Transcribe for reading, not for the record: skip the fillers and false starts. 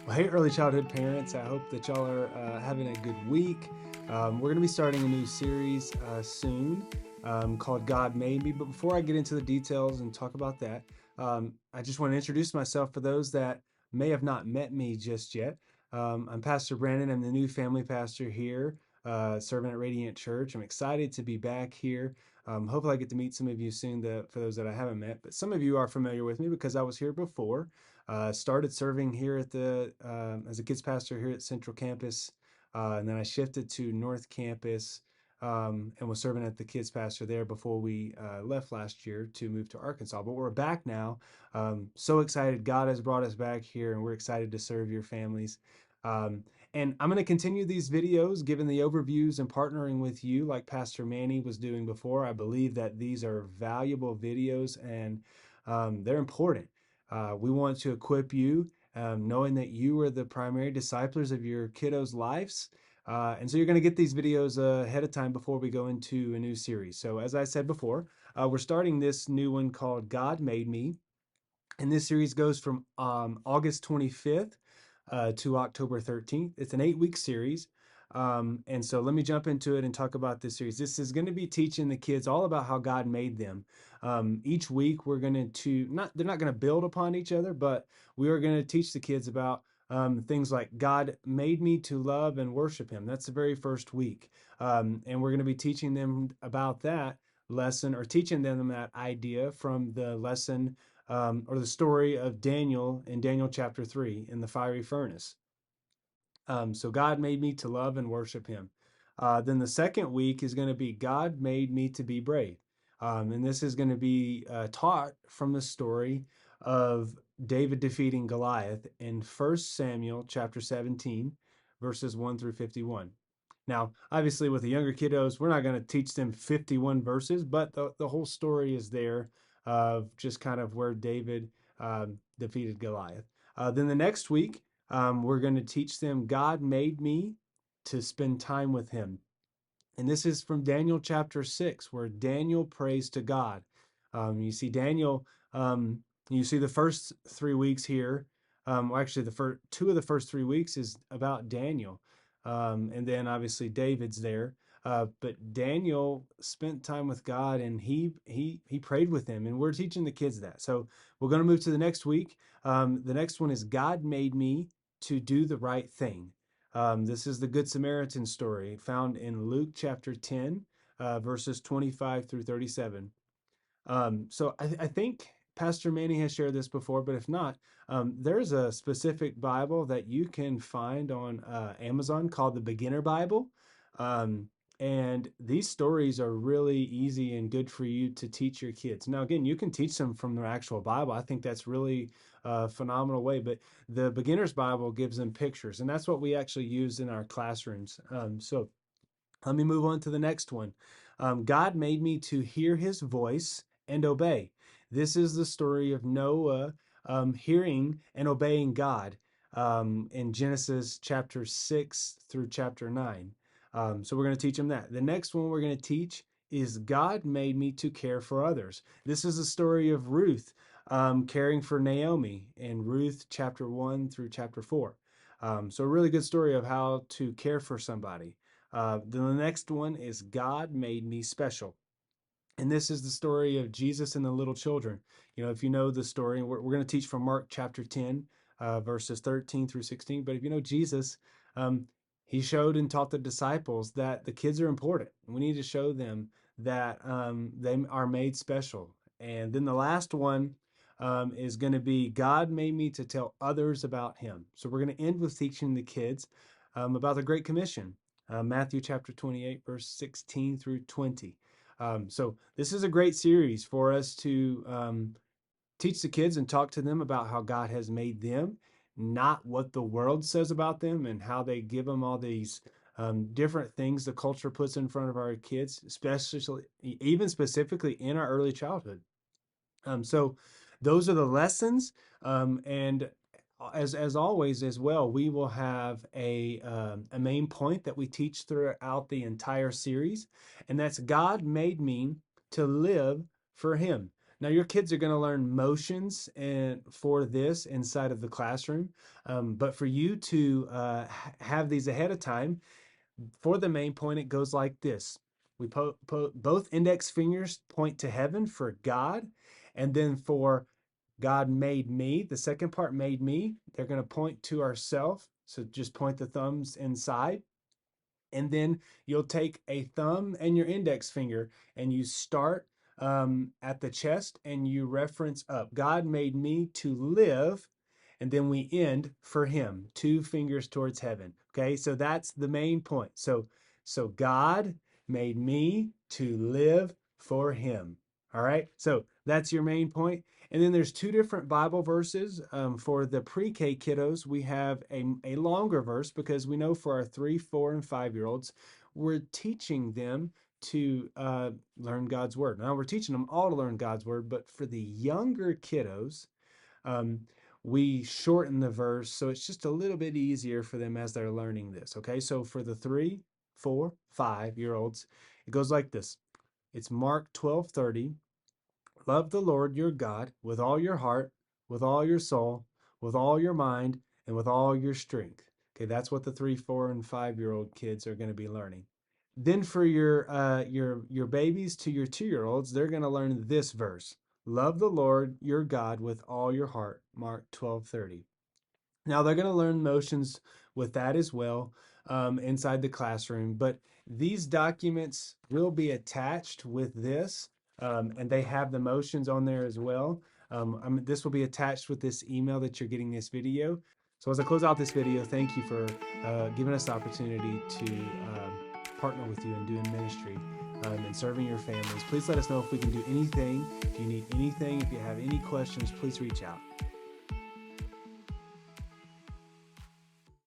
Well, hey, early childhood parents, I hope that y'all are having a good week. We're going to be starting a new series soon called God Made Me. But before I get into the details and talk about that, I just want to introduce myself for those that may have not met me just yet. I'm Pastor Brandon. I'm the new family pastor here, serving at Radiant Church. I'm excited to be back here. Hopefully, I get to meet some of you soon, for those that I haven't met. But some of you are familiar with me because I was here before. Started serving here at the as a kids pastor here at Central Campus, and then I shifted to North Campus and was serving at the kids pastor there before we left last year to move to Arkansas. But we're back now. So excited! God has brought us back here, and we're excited to serve your families. Um, and I'm going to continue these videos, giving the overviews and partnering with you, like Pastor Manny was doing before. I believe that these are valuable videos and they're important. We want to equip you, knowing that you are the primary disciplers of your kiddos' lives. And so you're going to get these videos ahead of time before we go into a new series. So, as I said before, we're starting this new one called God Made Me. And this series goes from August 25th to October 13th. It's an 8-week series. And so let me jump into it and talk about this series. This is going to be teaching the kids all about how God made them. Each week we're going to not they're not going to build upon each other, but we are going to teach the kids about things like God made me to love and worship Him. That's the very first week, and we're going to be teaching them about that lesson or teaching them that idea from the lesson or the story of Daniel in Daniel chapter 3 in the fiery furnace. So God made me to love and worship Him. Then the second week is going to be God made me to be brave. And this is going to be taught from the story of David defeating Goliath in 1 Samuel chapter 17, verses 1 through 51. Now, obviously, with the younger kiddos, we're not going to teach them 51 verses, but the whole story is there of just kind of where David defeated Goliath. Then the next week, we're going to teach them God made me to spend time with Him. And this is from Daniel chapter 6, where Daniel prays to God. You see Daniel, you see the first 3 weeks here. Well, actually, the first two of the first 3 weeks is about Daniel. And then obviously David's there. But Daniel spent time with God and he prayed with him, and we're teaching the kids that. So we're going to move to the next week. The next one is God made me to do the right thing. This is the Good Samaritan story found in Luke chapter 10, verses 25 through 37. So I think Pastor Manny has shared this before, but if not, there's a specific Bible that you can find on Amazon called the Beginner Bible. Um, and these stories are really easy and good for you to teach your kids. Now, again, you can teach them from their actual Bible. I think that's really a phenomenal way, but the Beginner's Bible gives them pictures, and that's what we actually use in our classrooms. So let me move on to the next one. God made me to hear His voice and obey. This is the story of Noah hearing and obeying God in Genesis chapter 6 through chapter 9. So we're going to teach them that. The next one we're going to teach is God made me to care for others. This is the story of Ruth caring for Naomi in Ruth chapter 1 through chapter 4. So a really good story of how to care for somebody. Then the next one is God made me special. And this is the story of Jesus and the little children. You know, if you know the story, we're going to teach from Mark chapter 10, verses 13 through 16. But if you know Jesus, um, he showed and taught the disciples that the kids are important. We need to show them that they are made special. And then the last one is going to be God made me to tell others about Him. So we're going to end with teaching the kids about the Great Commission, Matthew chapter 28, verse 16 through 20. So this is a great series for us to teach the kids and talk to them about how God has made them, not what the world says about them and how they give them all these different things the culture puts in front of our kids, especially even specifically in our early childhood. So those are the lessons, and as always as well, we will have a main point that we teach throughout the entire series, and that's God made me to live for Him. Now your kids are going to learn motions and for this inside of the classroom, but for you to have these ahead of time, for the main point, it goes like this. We both index fingers point to heaven for God, and then for God made me, the second part made me, they're going to point to ourself. So just point the thumbs inside. And then you'll take a thumb and your index finger and you start at the chest and you reference up. God made me to live. And then we end for him, two fingers towards heaven. Okay, so that's the main point. So God made me to live for him. All right, so that's your main point. And then there's two different Bible verses. For the pre-K kiddos, we have a longer verse because we know for our 3, 4, and 5-year-olds, we're teaching them to learn God's word. Now we're teaching them all to learn God's word, but for the younger kiddos, um, we shorten the verse so it's just a little bit easier for them as they're learning this. Okay, so for the 3, 4, 5-year-olds, it goes like this. It's Mark 12:30. Love the Lord your God with all your heart, with all your soul, with all your mind, and with all your strength. Okay, that's what the 3, 4, and 5-year-old kids are going to be learning. Then for your babies to your 2-year-olds, they're going to learn this verse. Love the Lord your God with all your heart. Mark 12:30. Now they're going to learn motions with that as well inside the classroom, but these documents will be attached with this, and they have the motions on there as well. This will be attached with this email that you're getting this video. So as I close out this video, thank you for giving us the opportunity to partner with you in doing ministry and serving your families. Please let us know if we can do anything. If you need anything, if you have any questions, please reach out.